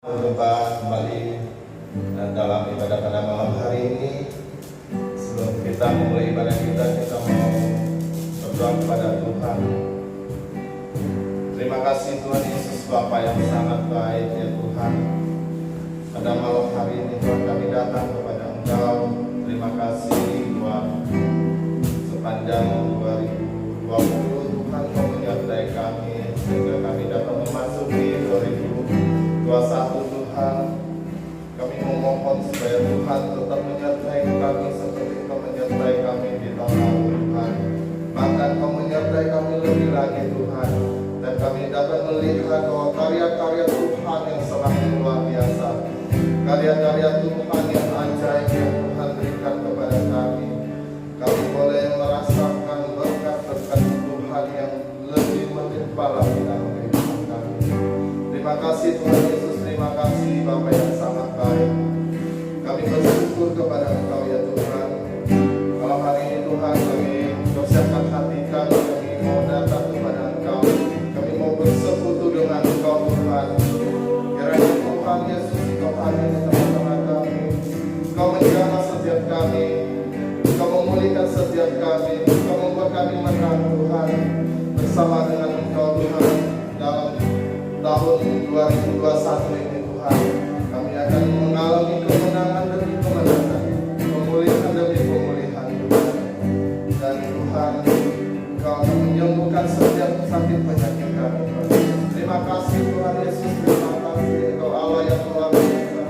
Berjumpa kembali dalam ibadah pada malam hari ini. Sebelum kita memulai ibadah kita mau berdoa kepada Tuhan. Terima kasih Tuhan Yesus Bapa yang sangat baik ya Tuhan. Pada malam hari ini Tuhan kami datang kepada Engkau. Terima kasih Tuhan. Sepanjang 2020 Tuhan Kau menyertai kami sehingga kami dapat memasuki 2021 Tuhan. Kami memohon supaya Tuhan tetap menyertai kami seperti Kau menyertai kami di tahun lalu Tuhan. Bahkan Kau menyertai kami lebih lagi Tuhan. Dan kami dapat melihat bahwa karya-karya Tuhan yang sangat luar biasa, karya-karya Tuhan yang ajaib yang Tuhan berikan kepada kami. Kami boleh merasakan berkat-berkat Tuhan yang lebih melimpah lagi dalam kehidupan kami. Terima kasih Tuhan Yesus, terima kasih Bapa yang sangat baik. Kami bersyukur kepada Engkau ya Tuhan. Malam hari ini Tuhan kami persiapkan hati kami mau datang kepada Engkau. Kami mau bersekutu dengan Engkau Tuhan. Kiranya Tuhan Yesus Engkau hadir di tengah-tengah kami. Engkau menjamah setiap kami. Engkau memulihkan setiap kami. Engkau membuat kami menang Tuhan. Bersama dengan Engkau Tuhan dalam tahun 2021 ini Tuhan. Kami akan mengalami kemenangan demi kemenangan, pemulihan demi pemulihan Tuhan. Dan Tuhan Engkau akan menyembuhkan setiap sakit penyakit kami Tuhan. Terima kasih Tuhan Yesus, terima kasih Engkau Allah yang luar biasa.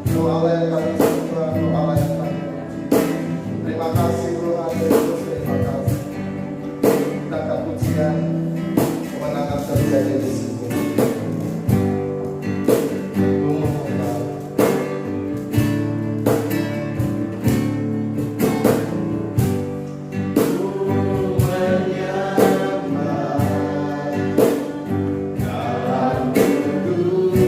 Engkau Allah yang kami sembah, Engkau Allah yang kami puji. Terima kasih Tuhan Yesus, terima kasih. Kita akan pujian kemenangan terjadi di sini. Dalam kekudusan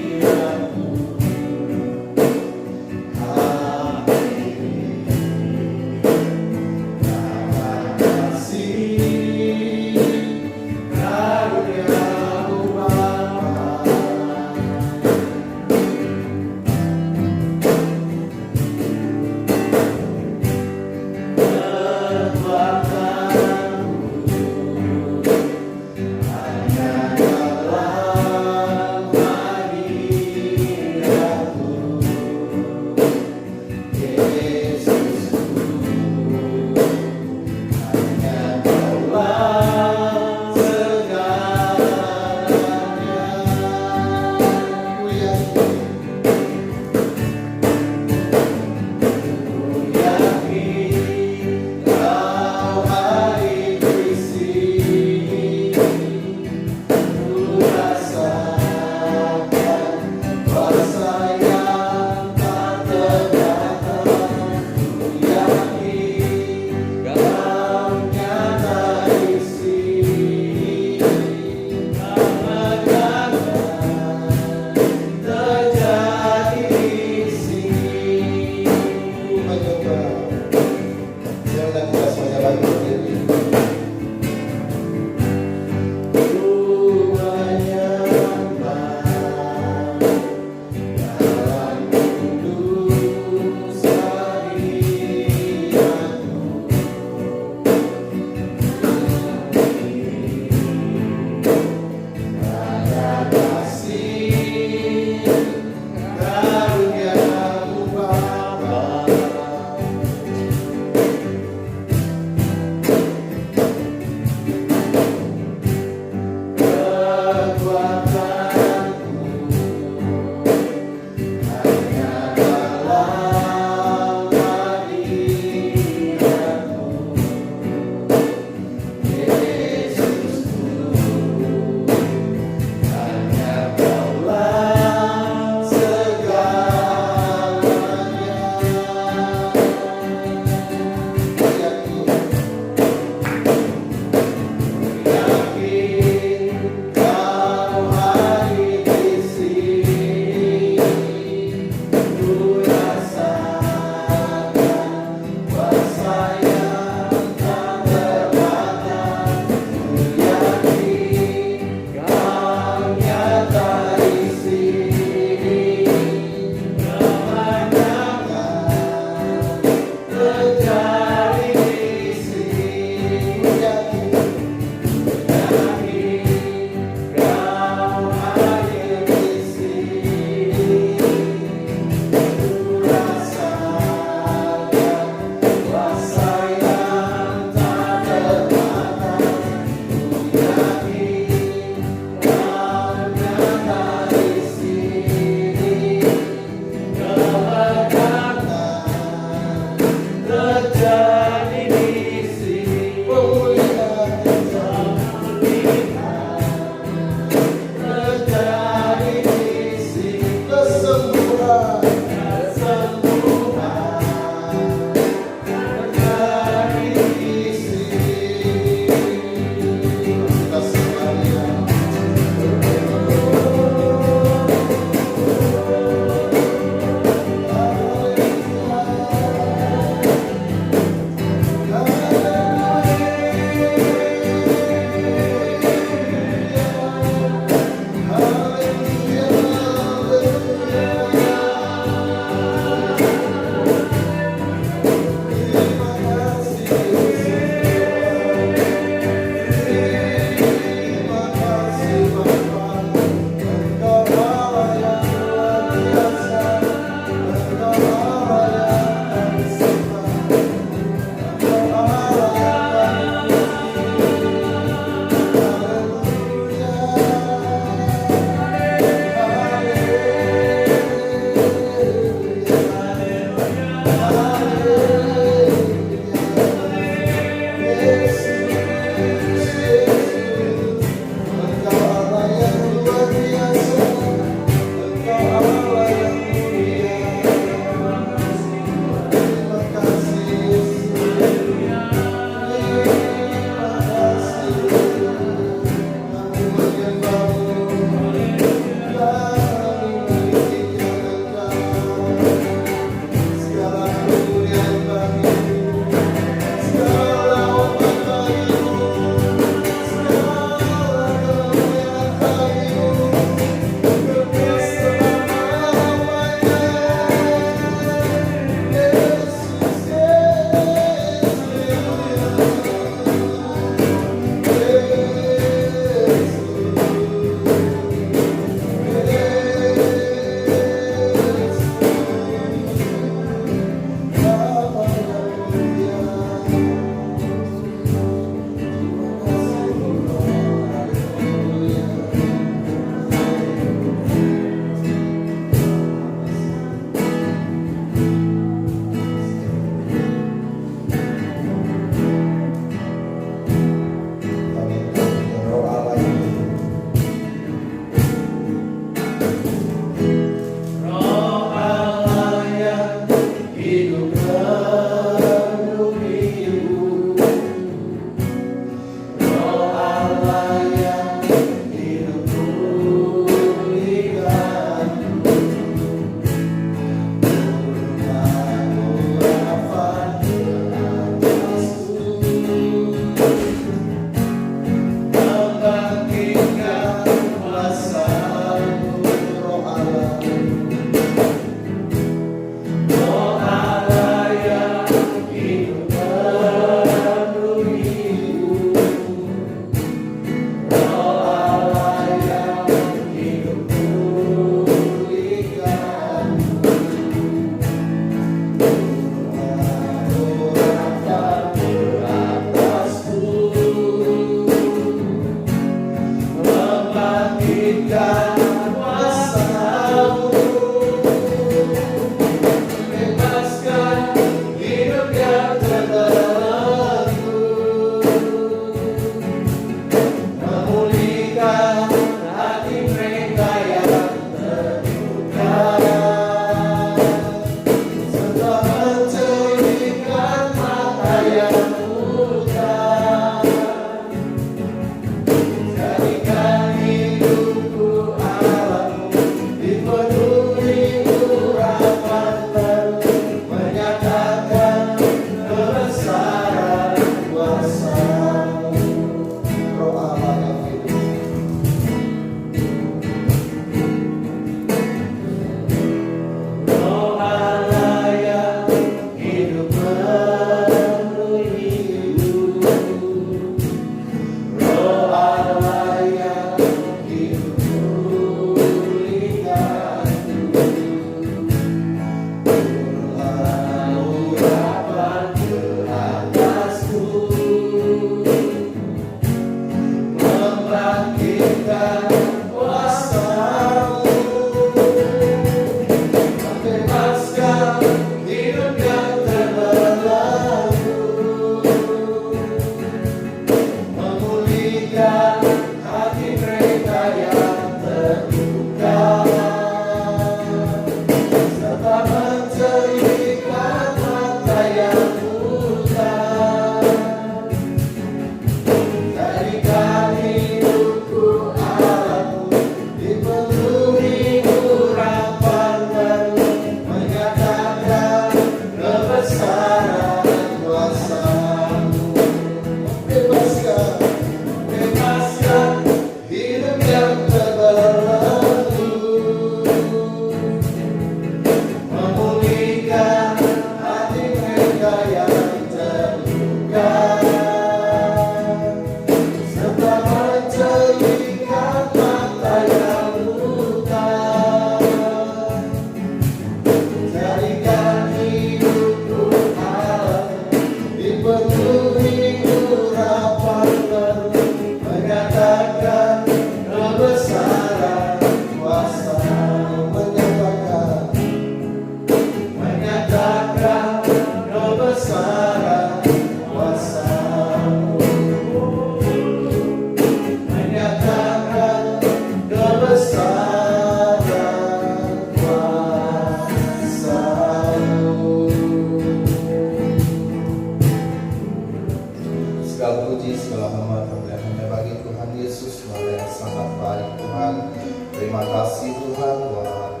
Terima kasih Tuhan buat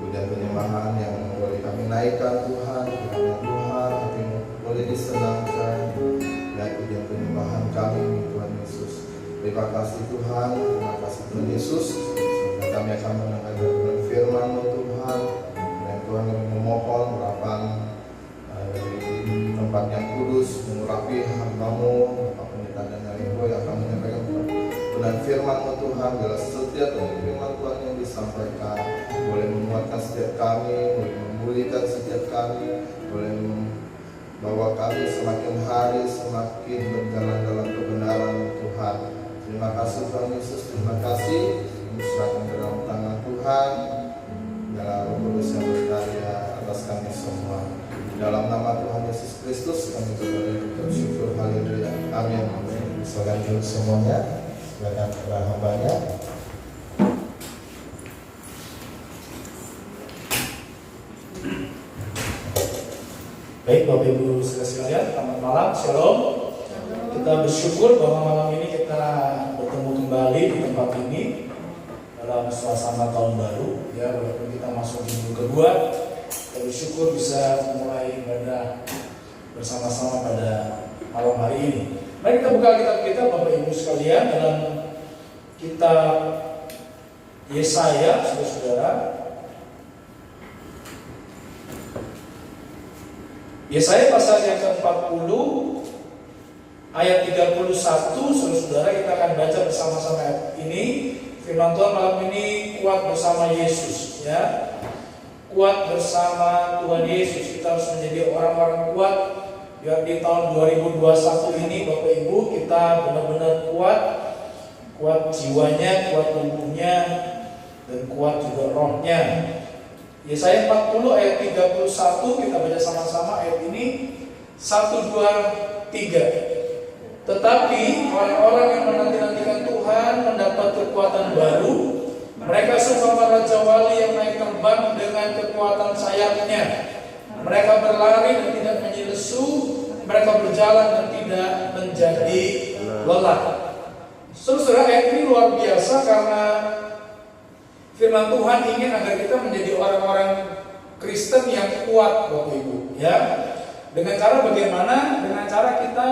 pujian penyembahan yang boleh kami naikkan Tuhan. Kiranya Tuhan hatimu boleh disenangkan dan pujian penyembahan kami Tuhan Yesus. Terima kasih Tuhan, terima kasih Tuhan Yesus. Sehingga kami akan mendengarkan firman-Mu Tuhan. Dan Tuhan kami memohon harapan dari tempat yang kudus, mengurapi hamba-Mu, Bapak Pendeta dan Boy yang akan menyampaikan benar firman-Mu Tuhan. Bila setiap firman Tuhan yang disampaikan boleh menguatkan setiap kami, boleh memulihkan setiap kami, boleh membawa kami semakin hari semakin berjalan dalam kebenaran Tuhan. Terima kasih Tuhan Yesus, terima kasih. Kami serahkan ke dalam tangan Tuhan, dalam Roh Kudus yang berkarya atas kami semua. Dalam nama Tuhan Yesus Kristus kami bersyukur. Haleluya. Amin. Silakan duduk semuanya. Silakan kepada hambanya. Baik Bapak Ibu sekalian, selamat malam, Shalom. Kita bersyukur bahwa malam ini kita bertemu kembali di tempat ini dalam suasana tahun baru. Ya, walaupun kita masuk di minggu kedua, kita bersyukur bisa memulai ibadah bersama-sama pada malam hari ini. Mari kita buka kitab kita Bapak Ibu sekalian dalam kitab Yesaya, saudara-saudara. Yesaya pasal yang ke-40 ayat 31, saudara-saudara, kita akan baca bersama-sama ayat ini. Firman Tuhan malam ini, kuat bersama Yesus, ya. Kuat bersama Tuhan Yesus. Kita harus menjadi orang-orang kuat. Biar di tahun 2021 ini Bapak Ibu kita benar-benar kuat. Kuat jiwanya, kuat tubuhnya, dan kuat juga rohnya. Yesaya 40 ayat 31, kita baca sama-sama ayat ini. 1, 2, 3. Tetapi orang-orang yang menanti-nantikan Tuhan mendapat kekuatan baru. Mereka seumpama raja wali yang naik terbang dengan kekuatan sayapnya. Mereka berlari dan tidak menjadi lesu. Mereka berjalan dan tidak menjadi lelah. Saudara, ayat ini luar biasa karena firman Tuhan ingin agar kita menjadi orang-orang Kristen yang kuat, Bapak Ibu, ya. Dengan cara bagaimana? Dengan cara kita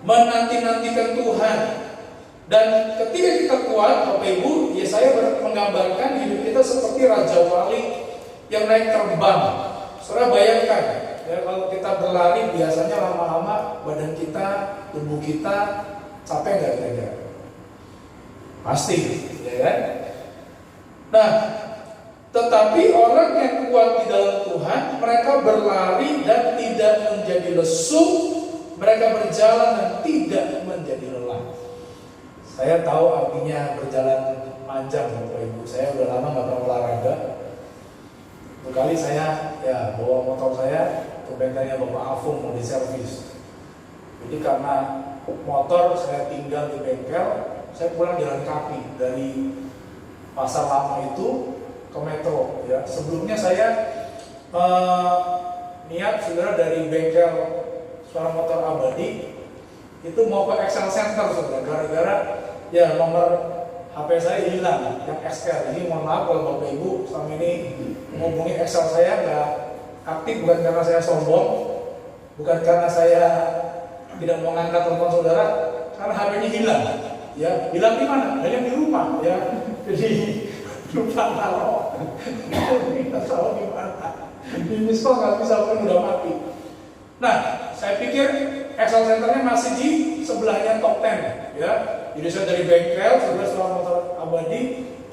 menanti-nantikan Tuhan. Dan ketika kita kuat, Bapak Ibu, ya saya menggambarkan hidup kita seperti raja wali yang naik terbang. Saudara bayangkan, ya, kalau kita berlari biasanya lama-lama badan kita, tubuh kita capek nggak kira-kira? Pasti, ya kan? Nah, tetapi orang yang kuat di dalam Tuhan, mereka berlari dan tidak menjadi lesu, mereka berjalan dan tidak menjadi lelah. Saya tahu artinya berjalan panjang, Bapak Ibu. Saya udah lama nggak pernah olahraga. Satu kali saya bawa motor saya ke bengkelnya Bapak Afung mau diservis. Jadi karena motor saya tinggal di bengkel, saya pulang jalan kaki dari Pasar Lama itu ke Metro. Ya, sebelumnya saya niat saudara dari bengkel Suara Motor Abadi itu mau ke Excel Center, saudara. Gara-gara ya nomor HP saya hilang yang XL. Jadi mohon maaf kalau Bapak Ibu selama ini menghubungi Excel saya nggak aktif, bukan karena saya sombong, bukan karena saya tidak mau ngangkat telepon saudara, karena HP-nya hilang. Ya, hilang di mana? Hilang di rumah. Ya, jadi lupa taruh. Kita taruh di mana? Di miskol nggak bisa, pun udah mati. Nah, saya pikir Excel Centernya masih di sebelahnya Top 10, ya. Jadi saya dari bengkel, saudara Suara Motor Abadi,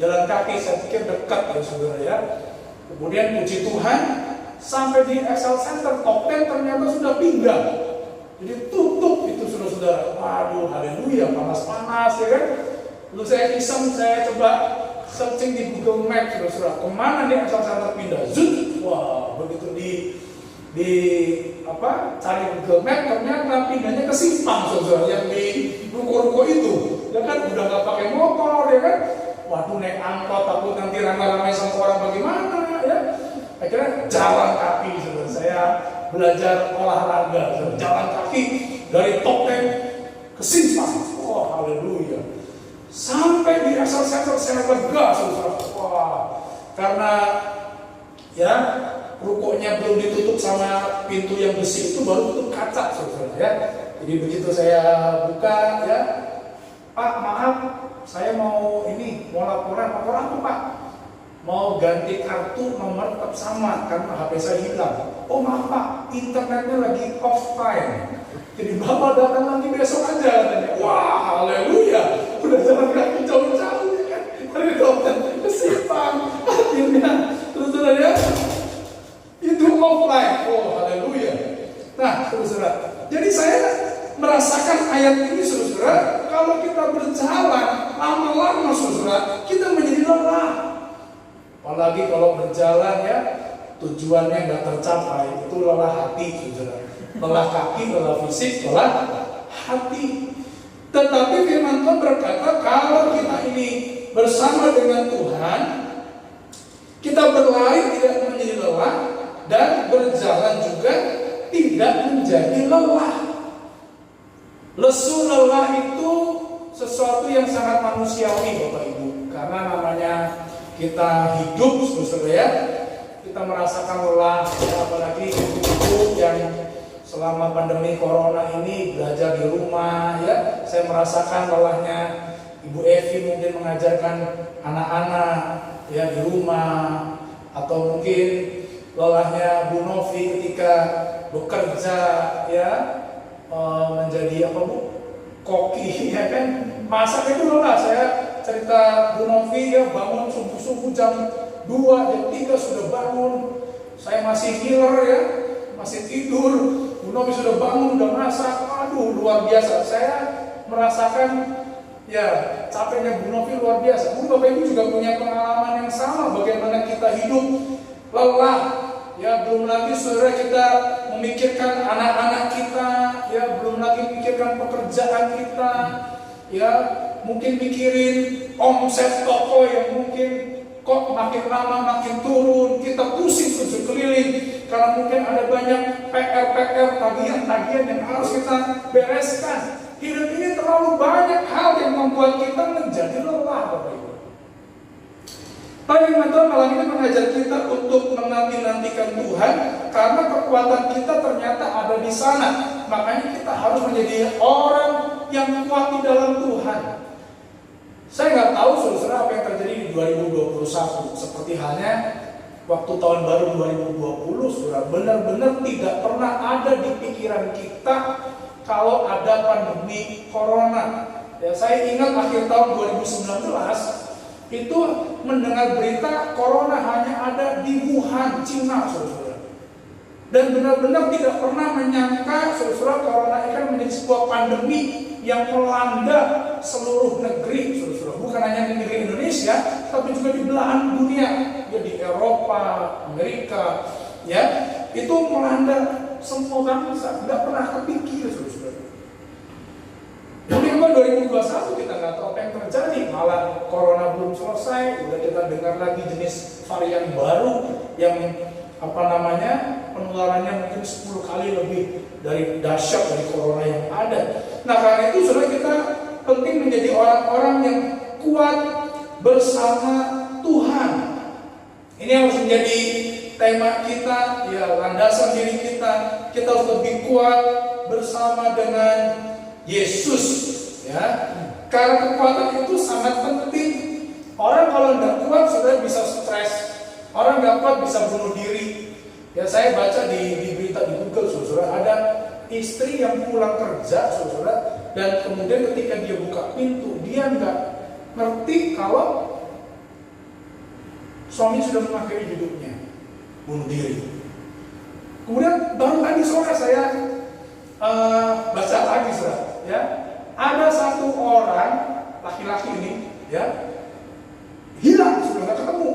jalan kaki, saya pikir dekat ya saudara ya. Kemudian puji Tuhan, sampai di Excel Center Top 10 ternyata sudah pindah. Jadi tutup itu saudara-saudara. Waduh, haleluya, panas-panas ya kan. Lalu saya iseng, saya coba searching di Google Maps saudara-saudara. Kemana nih Excel Center pindah? Zut, wah begitu cari Google Map, ternyata pindahnya ke Simpang saudara, yang di ruko-ruko itu. Ya kan udah nggak pakai motor ya kan. Waduh, naik angkot takut nanti ramai-ramai sama orang bagaimana ya. Akhirnya jalan kaki saudara. Saya belajar olahraga, jalan kaki dari Top 10 ke Simpang. Oh haleluya. Sampai di Excel saya lega, saudara. Wah, karena ya rukonya belum ditutup sama pintu yang besi itu, baru tutup kaca, saudara ya. Jadi begitu saya buka ya, Pak maaf, saya mau laporan apa Pak? Mau ganti kartu nomor tetap sama karena HP saya hilang. Oh maaf Pak, internetnya lagi offline. Jadi Bapak datang nanti besok aja katanya. Wah, haleluya. Udah jalan kaki jauh-jauh ya kan. Dari dokter ke Simpang. Akhirnya, saudara ya, itu offline. Oh, haleluya. Nah, saudara. Jadi saya merasakan ayat ini, saudara. Kalau kita berjalan lama-lama, saudara, kita menjadi lelah. Apalagi kalau berjalan ya, tujuannya nggak tercapai, itu lelah hati, saudara. Lelah kaki, lelah fisik, lelah hati. Tetapi firman Tuhan berkata, kalau kita ini bersama dengan Tuhan, kita berlari tidak menjadi lelah, dan berjalan juga tidak menjadi lelah. Lesu lelah itu sesuatu yang sangat manusiawi, Bapak Ibu. Karena namanya kita hidup, saudara ya, kita merasakan lelah, ya, apalagi ibu-ibu yang selama pandemi corona ini belajar di rumah ya, saya merasakan lelahnya Ibu Evi mungkin mengajarkan anak-anak ya di rumah, atau mungkin lelahnya Bu Novi ketika bekerja ya, menjadi apa Bu? Koki ya kan, masak itu lelah. Saya cerita Bu Novi ya, bangun subuh-subuh jam 2, jam 3 sudah bangun. Saya masih healer ya, masih tidur. Bu Novi sudah bangun, udah masak. Aduh, luar biasa. Saya merasakan ya capeknya Bu Novi luar biasa. Mungkin Bapak Ibu juga punya pengalaman yang sama, bagaimana kita hidup lelah. Ya, belum lagi saudara kita memikirkan anak-anak kita, ya belum lagi memikirkan pekerjaan kita, ya mungkin mikirin omset toko yang mungkin kok makin lama makin turun, kita pusing sujud keliling karena mungkin ada banyak PR, tagihan-tagihan yang harus kita bereskan. Hidup ini terlalu banyak hal yang membuat kita menjadi lelah, Bapak Ibu. Tapi firman Tuhan malam ini mengajar kita untuk menanti-nantikan Tuhan, karena kekuatan kita ternyata ada di sana. Makanya kita harus menjadi orang yang kuat di dalam Tuhan. Saya nggak tahu saudara apa yang terjadi di 2021. Seperti halnya waktu tahun baru 2020, saudara, benar-benar tidak pernah ada di pikiran kita kalau ada pandemi corona. Ya, saya ingat akhir tahun 2019 itu mendengar berita corona hanya ada di Wuhan, Cina, saudara. Dan benar-benar tidak pernah menyangka, saudara, corona ini kan menjadi sebuah pandemi yang melanda seluruh negeri, saudara. Bukan hanya di negeri Indonesia, tapi juga di belahan dunia, ya di Eropa, Amerika, ya itu melanda semua bangsa. Tidak pernah kepikir, saudara. Mungkin 2021 kita nggak tahu apa yang terjadi, malah corona belum selesai, udah kita dengar lagi jenis varian baru yang penularannya mungkin 10 kali lebih dari dahsyat dari corona yang ada. Nah karena itu saudara, kita penting menjadi orang-orang yang kuat bersama Tuhan. Ini harus menjadi tema kita, ya landasan diri kita. Kita harus lebih kuat bersama dengan Yesus, ya. Karena kekuatan itu sangat penting. Orang kalau tidak kuat, saudara bisa stres. Orang tidak kuat bisa bunuh diri. Ya, saya baca di berita di Google, saudara, ada istri yang pulang kerja, saudara, dan kemudian ketika dia buka pintu, dia nggak ngerti kalau suami sudah mengakhiri hidupnya, bunuh diri. Kemudian baru tadi sore saya baca lagi, saudara. Ya, ada satu orang laki-laki ini, ya, hilang, sudah nggak ketemu,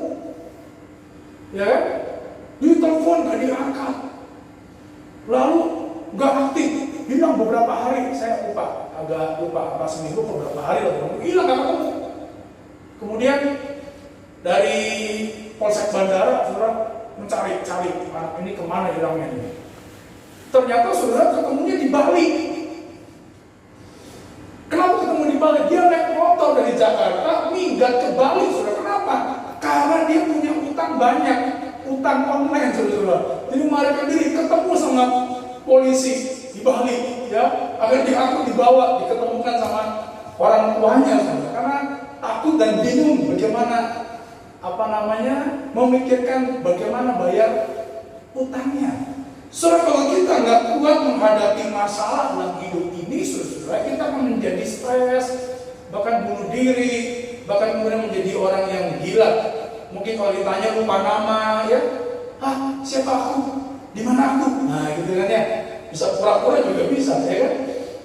ya kan? Ditelepon nggak diangkat, lalu nggak aktif, hilang beberapa hari, saya agak lupa apa seminggu beberapa hari lalu hilang nggak ketemu. Kemudian dari Polsek Bandara, saudara mencari ini kemana hilangnya ini. Ternyata saudara ketemunya di Bali. Kenapa ketemu di Bali? Dia naik motor dari Jakarta tidak kebalik, saudara. Kenapa? Karena dia punya utang banyak, utang online, saudara. Jadi melarikan diri, ketemu sama polisi di Bali, ya, agar diangkut, dibawa, diketemukan sama orang tuanya, saudara. Karena takut dan bingung bagaimana memikirkan bagaimana bayar utangnya. Saudara, kalau kita nggak kuat menghadapi masalah dalam hidup ini, saudara, kita akan menjadi stres, bahkan bunuh diri, bahkan kemudian menjadi orang yang gila. Mungkin kalau ditanya lupa nama, ya, siapa aku, di mana aku, nah gitu kan ya, bisa pura-pura juga bisa, ya kan?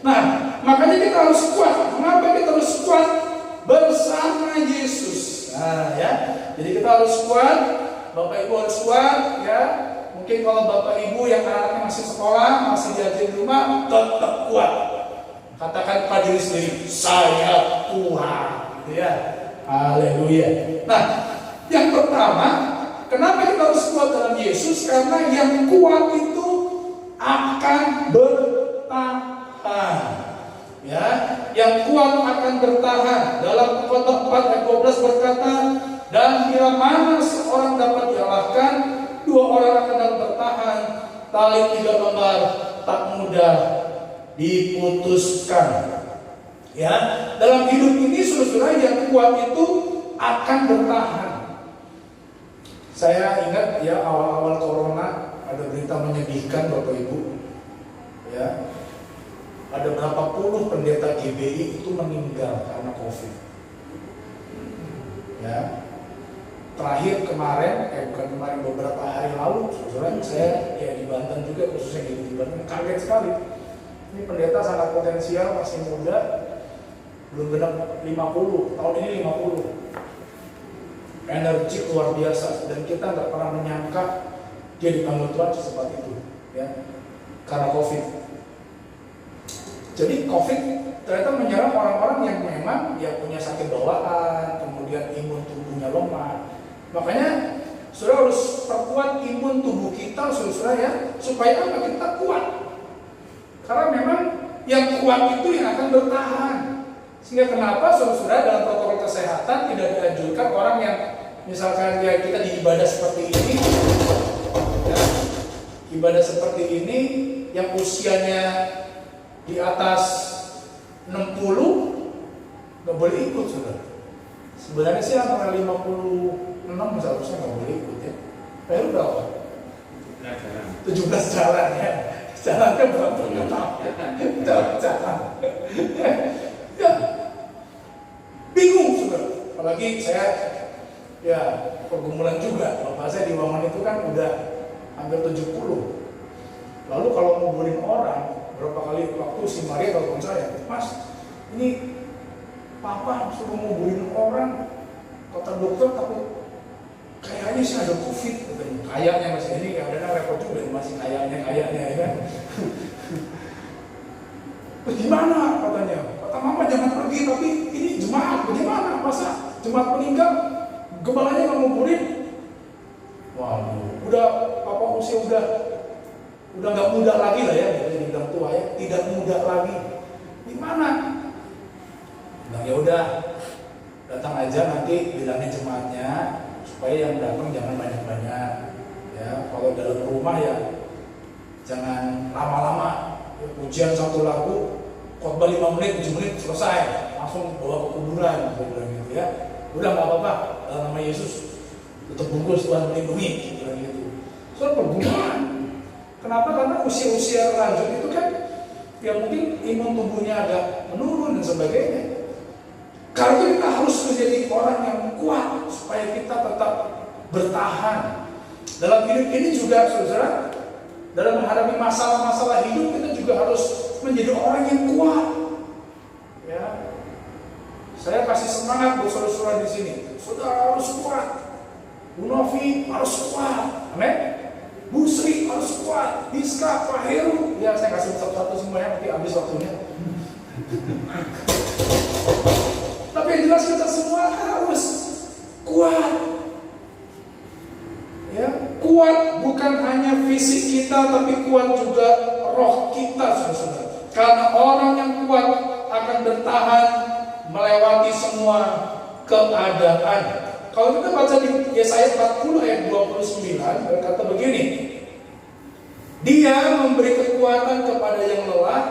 Nah, makanya kita harus kuat. Mengapa kita harus kuat? Bersama Yesus. Nah, ya, jadi kita harus kuat. Bapak Ibu harus kuat, ya. Mungkin kalau Bapak Ibu yang anaknya masih sekolah, masih di rumah, tetap kuat. Katakan pada diri sendiri, saya Tuhan, gitu ya. Haleluya. Nah, yang pertama, kenapa kita harus kuat dalam Yesus? Karena yang kuat itu akan bertahan. Ya, yang kuat akan bertahan. Dalam Khotbah 4 ayat 12 berkata, dan bila mana seorang dapat dialahkan, dua orang akan dapat bertahan. Tali 3 lembar tak mudah diputuskan. Ya, dalam hidup ini saudara, yang kuat itu akan bertahan. Saya ingat ya, awal-awal corona ada berita menyedihkan Bapak Ibu. Ya, ada berapa puluh pendeta GBI itu meninggal karena COVID. Ya, terakhir kemarin, beberapa hari lalu, saudara, saya ya di Banten juga, khususnya di Banten, kaget sekali. Ini pendeta sangat potensial, masih muda, belum genap 50, tahun ini 50. Energi luar biasa, dan kita nggak pernah menyangka dia dipanggil Tuhan secepat itu, ya, karena COVID. Jadi COVID ternyata menyerang orang-orang yang memang ya punya sakit bawaan, kemudian imun tubuhnya lemah. Makanya saudara harus perkuat imun tubuh kita, saudara, ya, supaya apa? Kita kuat. Karena memang yang kuat itu yang akan bertahan. Sehingga kenapa saudara dalam protokol kesehatan tidak dianjurkan orang yang misalkan ya kita di ibadah seperti ini, ya, ibadah seperti ini yang usianya di atas 60 nggak boleh ikut, saudara. Sebenarnya sih antara 56 seharusnya nggak boleh ikut, ya. Baru berapa? 17 jalan, ya. Jalannya berapa? Nggak tahu. Jalan. Ya, bingung, saudara. Apalagi saya ya pergumulan juga. Bapak saya di Waman itu kan udah hampir 70. Lalu kalau nguburin orang, berapa kali waktu si Maria telepon saya, Mas, ini Papa suruh nguburin orang, kata dokter takut kayaknya sih ada COVID. Kayaknya masih ini kadang repot juga, masih kayaknya ya kan. Gimana katanya? Kata Mama jangan pergi, tapi ini jemaat bagaimana? Masa jemaat meninggal, gembalanya nggak nguburin? Waduh, udah Papa usia udah nggak muda lagi lah ya, jadi bilang tua ya, tidak muda lagi. Gimana? Nah ya udah, datang aja nanti bilangin jemaatnya supaya yang datang jangan banyak-banyak. Ya, kalau dalam rumah ya jangan lama-lama. Ya, ujian satu lagu, khotbah 5 menit, 7 menit selesai, langsung bawa ke kuburan, bilang gitu ya. Udah nggak apa-apa, dalam nama Yesus tetap bungkus, Tuhan melindungi, bilang gitu. Soal pergumulan. Kenapa? Karena usia-usia lanjut itu kan ya mungkin imun tubuhnya agak menurun dan sebagainya. Karena itu kita harus menjadi orang yang kuat supaya kita tetap bertahan. Dalam hidup ini juga, saudara, dalam menghadapi masalah-masalah hidup kita juga harus menjadi orang yang kuat. Ya, saya kasih semangat buat saudara-saudara di sini. Saudara harus kuat. Bu Novi harus kuat. Amin. Bu Sri harus kuat, Biska, Pak Heru. Ya saya kasih satu-satu semuanya, nanti habis waktunya. Tapi yang jelas kita semua harus kuat. Ya, kuat bukan hanya fisik kita, tapi kuat juga roh kita, saudara. Karena orang yang kuat akan bertahan melewati semua keadaan. Kalau kita baca di Yesaya 40 ayat 29 berkata begini, Dia memberi kekuatan kepada yang lelah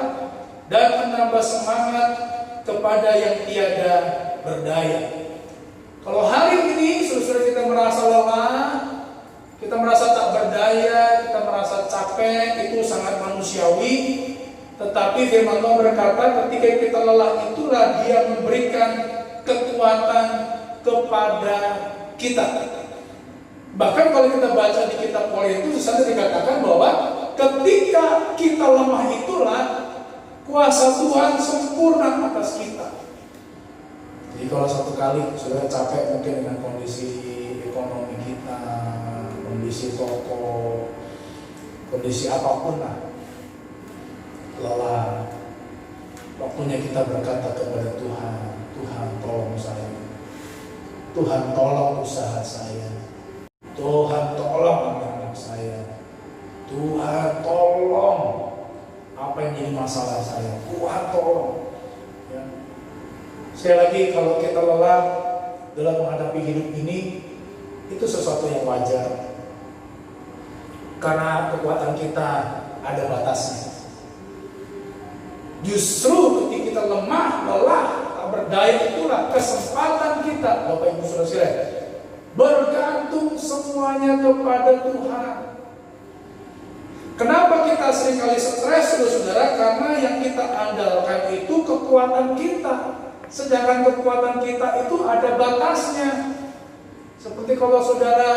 dan menambah semangat kepada yang tiada berdaya. Kalau hari ini saudara kita merasa lelah, kita merasa tak berdaya, kita merasa capek, itu sangat manusiawi. Tetapi firman Tuhan berkata ketika kita lelah itulah Dia memberikan kekuatan kepada kita. Bahkan kalau kita baca di kitab Korintus, di sana dikatakan bahwa ketika kita lemah itulah kuasa Tuhan sempurna atas kita. Jadi kalau satu kali sudah capek mungkin dengan kondisi ekonomi kita, kondisi toko, kondisi apapun lah, lelah, waktunya kita berkata kepada Tuhan, Tuhan tolong saya, Tuhan tolong usaha saya, Tuhan tolong anak-anak saya, Tuhan tolong apa yang jadi masalah saya, Tuhan tolong. Ya. Sekali lagi kalau kita lelah dalam menghadapi hidup ini, itu sesuatu yang wajar. Karena kekuatan kita ada batasnya. Justru ketika kita lemah, lelah, tak berdaya, itulah kesempatan kita, Bapak Ibu Saudara, bergantung semuanya kepada Tuhan. Kenapa kita seringkali stres, saudara? Karena yang kita andalkan itu kekuatan kita. Sedangkan kekuatan kita itu ada batasnya. Seperti kalau saudara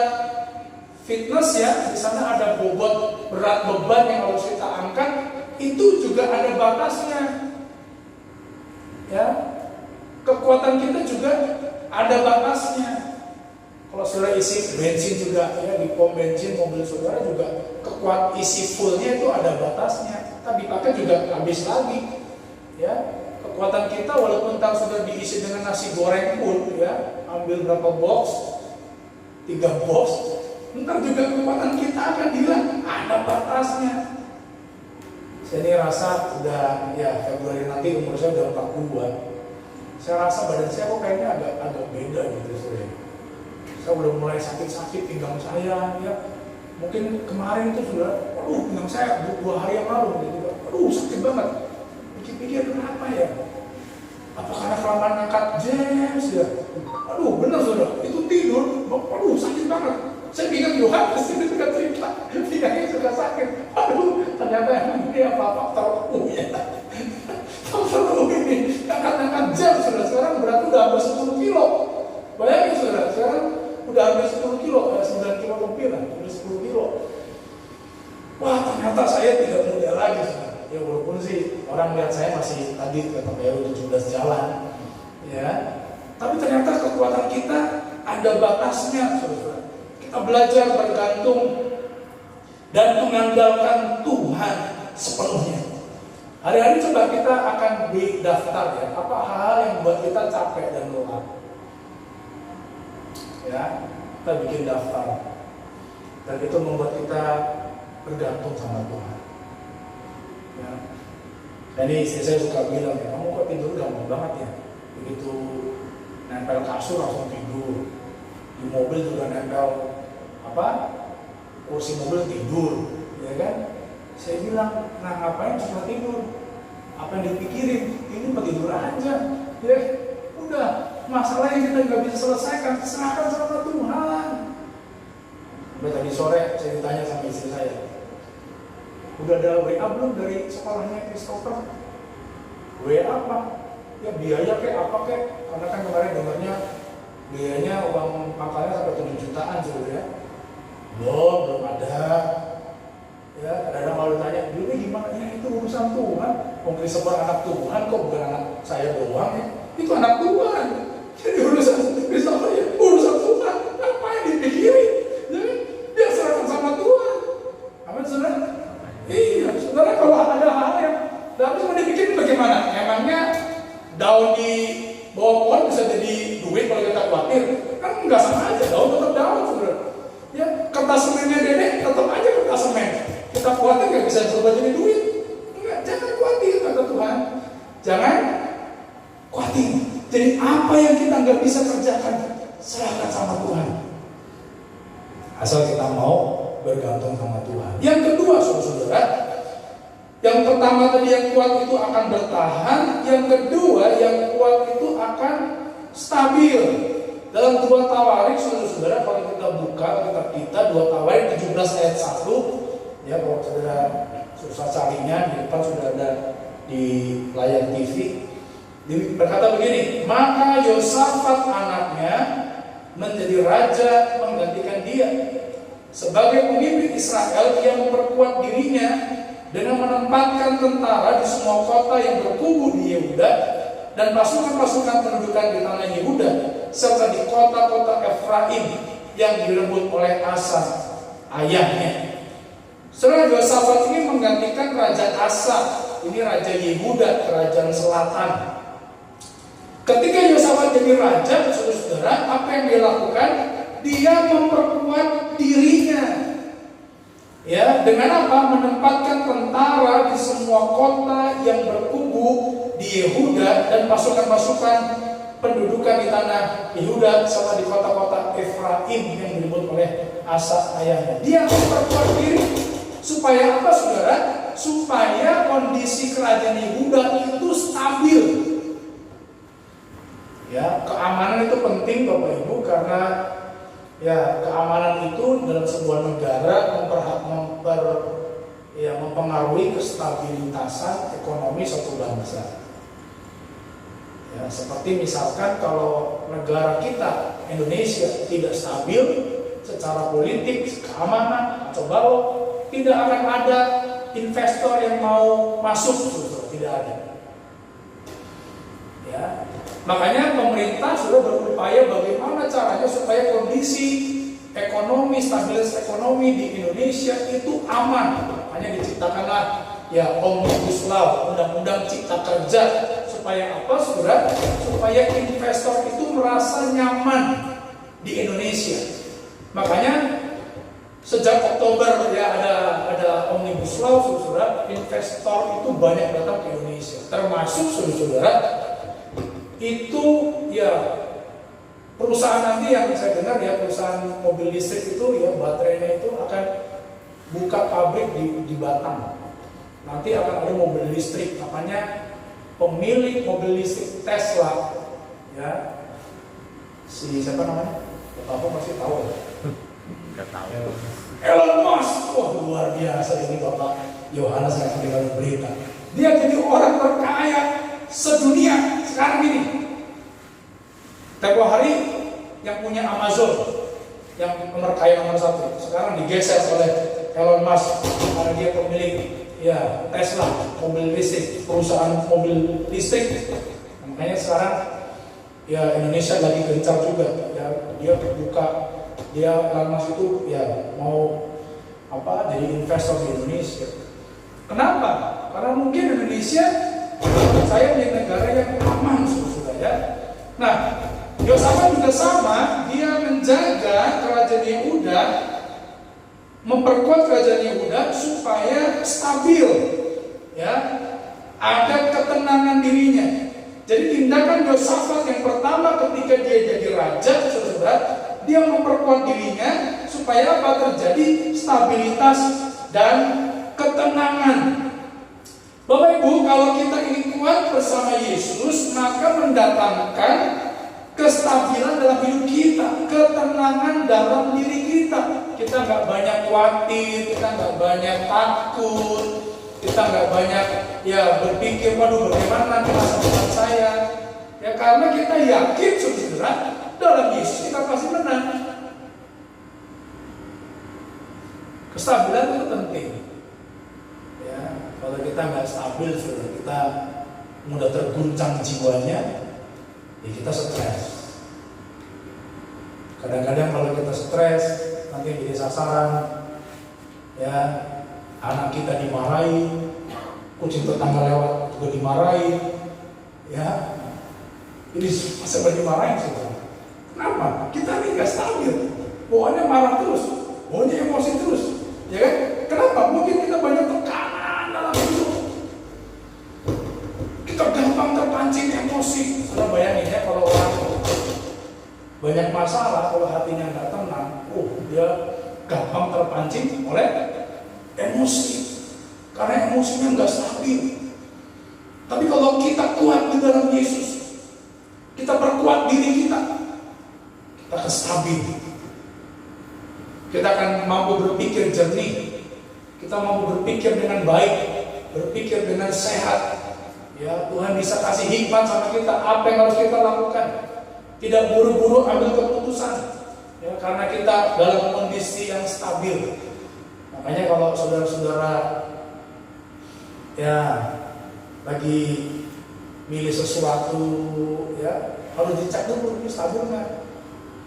fitness ya, di sana ada bobot berat beban yang harus kita angkat, itu juga ada batasnya. Ya, kekuatan kita juga ada batasnya. Kalau saudara isi bensin juga ya, di pom bensin mobil saudara juga isi fullnya itu ada batasnya. Tapi dipakai juga habis lagi. Ya, kekuatan kita walaupun tak sudah diisi dengan nasi goreng pun ya, ambil berapa box, 3 box, ntar juga kekuatan kita akan hilang, ada batasnya. Saya ini rasa udah ya Februari nanti umur saya udah 42. Saya rasa badan saya kok kayaknya agak beda gitu saudara. Saya udah mulai sakit-sakit pinggang saya ya. Mungkin kemarin itu sudah, pinggang saya 2 hari yang lalu gitu. Sakit banget. Pikir-pikir kenapa ya? Apa karena kelamaan angkat jams ya? Bener saudara, itu tidur, sakit banget. Saya bingung juga, kesini juga cerita, pinggangnya sudah sakit. Ternyata ini apa faktor ya. Faktor ini, angkat-angkat jam saudara, sekarang berat udah hampir 10 kilo. Bayangin saudara, sekarang udah hampir 10 kilo, 9 kilo lebih lah, udah 10 kilo. Wah, ternyata saya tidak muda lagi saudara. Ya walaupun sih orang lihat saya masih tadi kata baru 17 jalan, ya. Tapi ternyata kekuatan kita ada batasnya, saudara. Kita belajar bergantung dan mengandalkan Tuhan sepenuhnya. Hari-hari coba kita akan didaftar ya, apa hal yang membuat kita capek dan lelah. Ya, kita bikin daftar. Dan itu membuat kita bergantung sama Tuhan. Ya. Dan ini istri saya suka bilang, ya, kamu kok tidur gampang banget ya. Begitu nempel kasur langsung tidur. Di mobil juga nempel kursi mobil tidur, ya kan? Saya bilang, nah ngapain cuma tidur? Apa yang dipikirin? Ini mau tidur aja, ya. Udah, masalah yang kita nggak bisa selesaikan, serahkan sama Tuhan. Udah tadi sore saya ditanya sama istri saya, udah ada WA belum dari sekolahnya Christopher? WA apa? Ya biaya kayak apa kayak? Karena kan kemarin dengarnya biayanya uang pangkalnya sampai 7 jutaan sudah ya. Belum ada. Ya kadang-kadang kalau ditanya, ini gimana? Ya itu urusan Tuhan. Christopher anak Tuhan kok bukan anak saya doang ya? Itu anak Tuhan. Jadi urusan Christopher ya urusan Tuhan. Apa yang dipikirin? Jadi dia serahkan sama Tuhan. Amin saudara? Iya, saudara kalau ada hal yang tapi mau dipikirin bagaimana? Emangnya daun di bawah pohon bisa jadi duit kalau kita khawatir? Kan enggak sama aja, daun tetap daun saudara. Ya, kertas semennya Dedek tetap aja kertas semen. Kita khawatir nggak bisa berubah jadi duit? Enggak, jangan khawatir kata Tuhan. Jangan khawatir. Jadi apa Apa yang kita nggak bisa kerjakan, serahkan sama Tuhan. Asal kita mau bergantung sama Tuhan. Yang kedua, saudara, yang pertama tadi yang kuat itu akan bertahan. Yang kedua, yang kuat itu akan stabil. Dalam 2 Tawarik, saudara-saudara, kalau kita buka kitab kita 2 Tawarik 17 ayat 1, ya kalau saudara susah carinya, di depan sudah ada di layar TV. Berkata begini, maka Yosafat anaknya menjadi raja menggantikan dia. Sebagai pemimpin Israel, ia memperkuat dirinya dengan menempatkan tentara di semua kota yang berkubu di Yehuda dan pasukan-pasukan pendudukan di tanah Yehuda serta di kota-kota Efraim yang direbut oleh Asa ayahnya. Saudara, Yosafat ini menggantikan Raja Asa, ini Raja Yehuda, kerajaan selatan. Ketika Yosafat jadi raja, saudara, apa yang dia lakukan? Dia memperkuat dirinya. Ya, dengan apa? Menempatkan tentara di semua kota yang berkubu di Yehuda dan pasukan-pasukan pendudukan di tanah Yehuda serta di kota-kota Efraim yang direbut oleh Asa ayahnya. Dia memperkuat diri supaya apa, saudara? Supaya kondisi kerajaan Yehuda itu stabil. Ya, keamanan itu penting Bapak Ibu, karena ya keamanan itu dalam sebuah negara mempengaruhi kestabilitasan ekonomi suatu bangsa. Ya, seperti misalkan kalau negara kita Indonesia tidak stabil secara politik, keamanan atau bawah, tidak akan ada investor yang mau masuk, tidak ada. Ya, makanya pemerintah sudah berupaya bagaimana caranya supaya kondisi ekonomi, stabilitas ekonomi di Indonesia itu aman. Makanya diciptakanlah ya Omnibus Law, Undang-Undang Cipta Kerja, supaya apa, saudara? Supaya investor itu merasa nyaman di Indonesia. Makanya sejak Oktober ya ada Omnibus Law, saudara, investor itu banyak datang ke Indonesia. Termasuk saudara itu ya perusahaan nanti yang saya dengar ya, perusahaan mobil listrik itu ya baterainya itu akan buka pabrik di Batam. Nanti akan ada mobil listrik, namanya pemilik mobil listrik Tesla, ya si siapa namanya? Bapak pasti tahu ya? Nggak tahu. Elon Musk. Wah, luar biasa ini Bapak Yohanes yang mendengar berita. Dia jadi orang terkaya sedunia sekarang ini. Tempo hari yang punya Amazon, yang nomor kaya nomor 1, sekarang digeser oleh Elon Musk karena dia pemilik ya Tesla, mobil listrik, perusahaan mobil listrik. Makanya sekarang ya Indonesia lagi gencar juga ya, dia terbuka, dia Elon Musk itu ya mau apa jadi investor di Indonesia. Kenapa? Karena mungkin Indonesia saya menjadi negara yang aman, saudara ya. Nah, Yosafat juga sama, dia menjaga kerajaan Yehuda, memperkuat kerajaan Yehuda supaya stabil, ya, ada ketenangan dirinya. Jadi tindakan Yosafat yang pertama ketika dia jadi raja, saudara, dia memperkuat dirinya supaya apa? Terjadi stabilitas dan ketenangan. Bapak Ibu, kalau kita ingin kuat bersama Yesus, maka mendatangkan kestabilan dalam hidup kita, ketenangan dalam diri kita. Kita nggak banyak khawatir, kita nggak banyak takut, kita nggak banyak ya berpikir, waduh bagaimana nanti masa depan saya. Ya karena kita yakin, saudara, dalam Yesus kita pasti menang. Kestabilan itu penting. Ya, kalau kita nggak stabil, saudara, kita mudah terguncang jiwanya. Ya kita stres. Kadang-kadang kalau kita stres, nanti jadi sasaran. Ya, anak kita dimarahi, kucing tetangga lewat juga dimarahi. Ya, ini masa dimarahin saudara. Kenapa? Kita ini nggak stabil. Bawaannya marah terus, bawaannya emosi terus. Ya kan? Kenapa? Mungkin kita banyak tekanan dalam hidup. Kita gampang terpancing emosi. Saudara bayangin ya, kalau orang dia gampang terpancing oleh emosi, karena emosinya nggak stabil. Tapi kalau kita kuat di dalam Yesus, kita perkuat diri kita akan stabil. Kita akan mampu berpikir jernih, kita mampu berpikir dengan baik, berpikir dengan sehat. Ya, Tuhan bisa kasih hikmat sama kita apa yang harus kita lakukan. Tidak buru-buru ambil keputusan, ya, karena kita dalam kondisi yang stabil. Makanya kalau saudara-saudara ya lagi milih sesuatu, ya harus dicek dulu ini stabil nggak.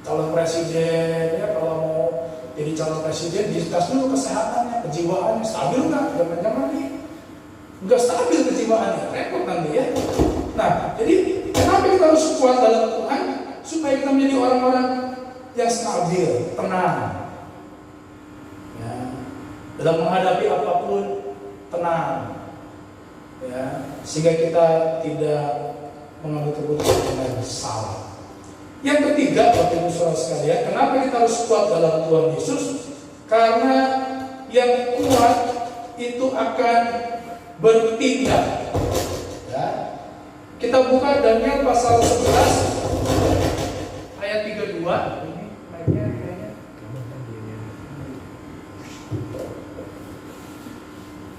Calon presiden, ya kalau mau jadi calon presiden dites dulu kesehatannya, kejiwaannya stabil nggak. Jangan-jangan nih nggak stabil kejiwaannya, repot nanti ya. Nah, jadi kenapa kita harus kuat dalam Tuhan? Supaya kita menjadi orang-orang yang stabil, tenang, ya, dalam menghadapi apapun tenang, ya, sehingga kita tidak mengambil keputusan yang salah. Yang ketiga, Bapak Ibu Saudara sekalian, kenapa kita harus kuat dalam Tuhan Yesus? Karena yang kuat itu akan bertindak. Ya. Kita buka Daniel pasal 11 ayat 32. Ini mic-nya kayaknya.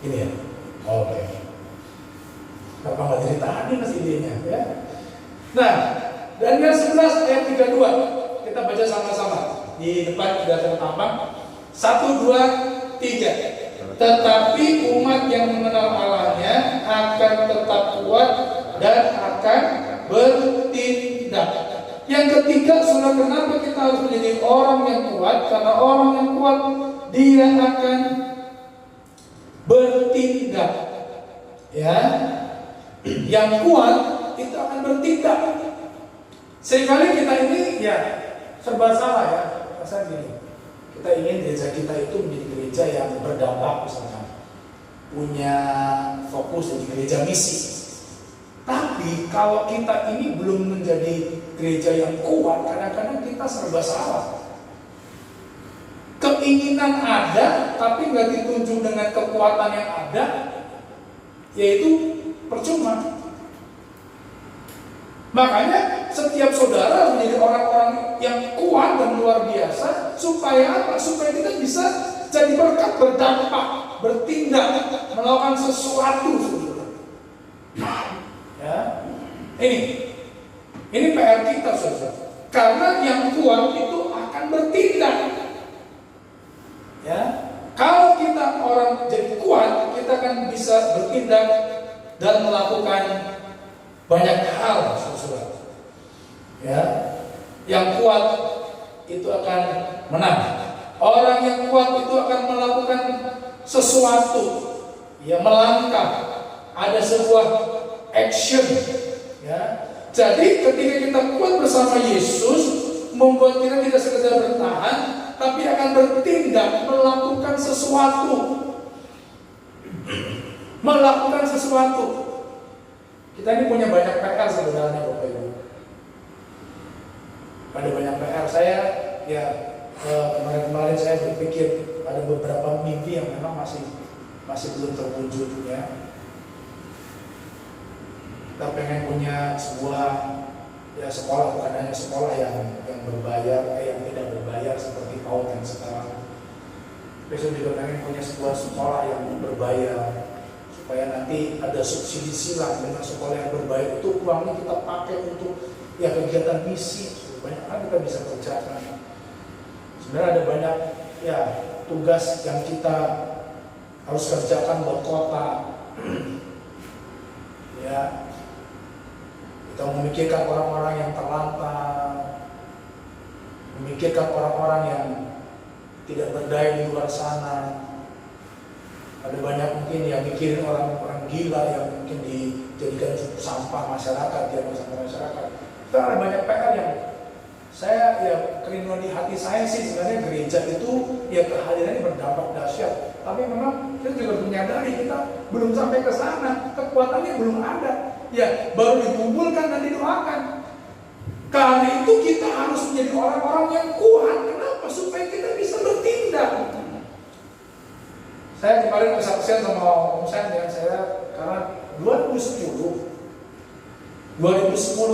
Ini ya. Oke. Kenapa nggak dari tadi mas idenya ya? Nah, Daniel 11 ayat 32. Kita baca sama-sama. Di depan sudah tertampang. 1, 2, 3. Tetapi umat yang mengenal Allahnya akan tetap kuat dan akan bertindak. Yang ketiga, saudara, kenapa kita harus menjadi orang yang kuat? Karena orang yang kuat dia akan bertindak. Ya, yang kuat itu akan bertindak. Seringkali kita ini ya serba salah ya. Rasanya gini. Kita ingin gereja kita itu menjadi gereja yang berdampak, misalnya punya fokus jadi gereja misi. Tapi kalau kita ini belum menjadi gereja yang kuat, kadang-kadang kita serba salah. Keinginan ada, tapi nggak ditunjuk dengan kekuatan yang ada, yaitu percuma. Makanya setiap saudara menjadi orang-orang yang kuat dan luar biasa. Supaya apa? Supaya kita bisa jadi berkat, berdampak, bertindak, melakukan sesuatu. Ya, ini PR kita, saudara. Karena yang kuat itu akan bertindak. Ya, kalau kita orang jadi kuat, kita akan bisa bertindak dan melakukan banyak hal, saudara. Ya, yang kuat itu akan menang. Orang yang kuat itu akan melakukan sesuatu, ya, melangkah. Ada sebuah action, ya. Jadi ketika kita kuat bersama Yesus, membuat kita tidak sekedar bertahan, tapi akan bertindak, melakukan sesuatu. Melakukan sesuatu. Kita ini punya banyak PR sebenarnya, Bapak Ibu. Ada banyak PR. Saya ya kemarin-kemarin saya berpikir ada beberapa mimpi yang memang masih belum terwujud, ya. Kita pengen punya sebuah ya sekolah, bukan hanya sekolah yang berbayar, yang tidak berbayar seperti PAUD yang sekarang. Besok juga pengen punya sebuah sekolah yang berbayar, supaya nanti ada subsidi silang dengan sekolah yang berbayar itu uangnya kita pakai untuk ya kegiatan misi. Banyak hal kita bisa kerjakan. Sebenarnya ada banyak ya tugas yang kita harus kerjakan buat kota. Ya, kita memikirkan orang-orang yang terlantar, memikirkan orang-orang yang tidak berdaya di luar sana. Ada banyak mungkin yang mikirin orang-orang gila yang mungkin dijadikan sampah masyarakat, dia bersama masyarakat. Itu ada banyak PR yang saya ya kerinduan di hati saya sih. Sebenarnya gereja itu ya kehadirannya berdampak dahsyat. Tapi memang kita juga menyadari kita belum sampai ke sana, kekuatannya belum ada. Ya baru dikumpulkan dan didoakan. Karena itu kita harus menjadi orang-orang yang kuat. Kenapa? Supaya kita bisa Saya kemarin kesaksian sama Om San ya, saya karena 2010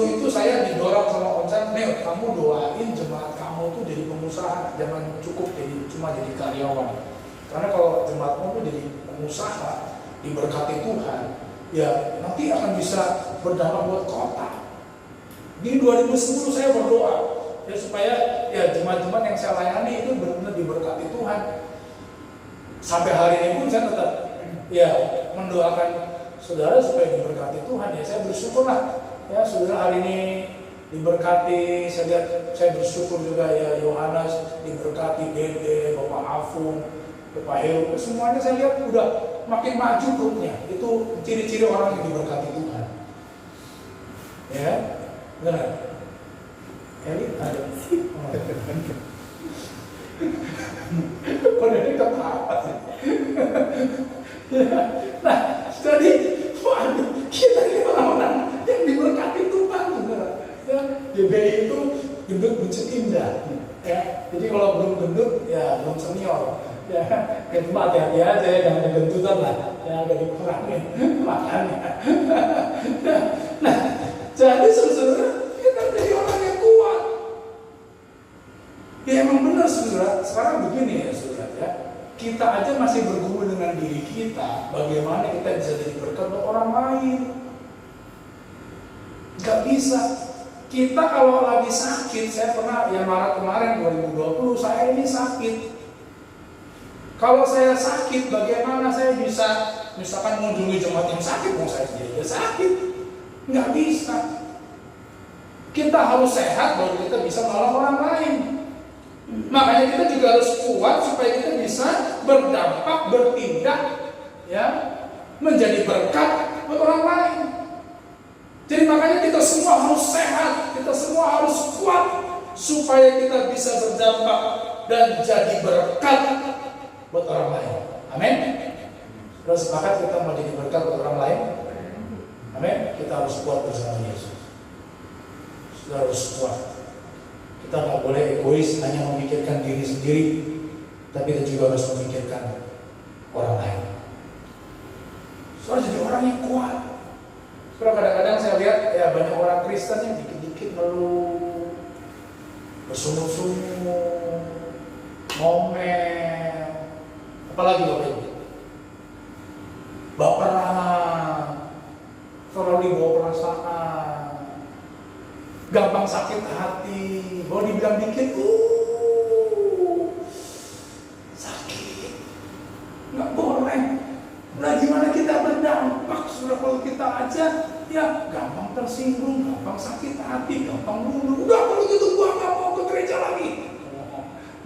itu saya didorong sama Om San, Neo, kamu doain jemaat kamu tuh jadi pengusaha, jangan cukup cuma jadi karyawan. Karena kalau jemaatmu tuh jadi pengusaha, diberkati Tuhan, ya nanti akan bisa berdampak buat kota. Di 2010 saya berdoa ya supaya ya jemaat-jemaat yang saya layani itu benar-benar diberkati Tuhan. Sampai hari ini pun saya tetap ya mendoakan saudara supaya diberkati Tuhan. Ya saya bersyukurlah ya saudara hari ini diberkati. Saya bersyukur juga ya Yohanes diberkati, Dede, Bapak Afung, Bapak Heru, semuanya saya lihat udah makin maju grupnya. Itu ciri-ciri orang yang diberkati Tuhan. Ya, benar. Eli ada. Pada ini apa sih? Nah, jadi waduh, kita ini orang-orang yang diberkati Tuhan, benar. Ya, GBI itu gendut buncit indah. Ya, jadi kalau belum gendut, ya belum senior. Ya, cuma hati-hati aja ya, jangan gendutan lah. Ya, agak dikurangin makannya. Nah, jadi saudara, kita jadi orang yang kuat. Ya emang benar saudara. Sekarang begini ya saudara ya. Kita aja masih bergumul dengan diri kita. Bagaimana kita bisa jadi berkat untuk orang lain? Gak bisa. Kita kalau lagi sakit, saya pernah ya Maret kemarin 2020 saya ini sakit. Kalau saya sakit, bagaimana saya bisa misalkan mengunjungi jemaat yang sakit, mau saya juga sakit? Nggak bisa. Kita harus sehat baru kita bisa menolong orang lain. Makanya kita juga harus kuat supaya kita bisa berdampak, bertindak, ya, menjadi berkat buat orang lain. Jadi makanya kita semua harus sehat, kita semua harus kuat supaya kita bisa berdampak dan jadi berkat buat orang lain. Amin. Terus sepakat kita mau jadi berkat buat orang lain. Amin. Kita harus kuat bersama Yesus. Kita harus kuat. Kita nggak boleh egois hanya memikirkan diri sendiri, tapi kita juga harus memikirkan orang lain. Soalnya jadi orang yang kuat. Karena kadang-kadang saya lihat ya banyak orang Kristen yang dikit-dikit ngeluh, bersumur-sumur, ngomel, apalagi Bapak Ibu, baperan, terlalu dibawa perasaan, gampang sakit hati, mau dibilang dikit, sakit, nggak boleh. Nah gimana kita berdampak? Sudah kalau kita aja ya gampang tersinggung, gampang sakit hati, gampang bunuh. Udah kalau gitu gua nggak mau ke gereja lagi.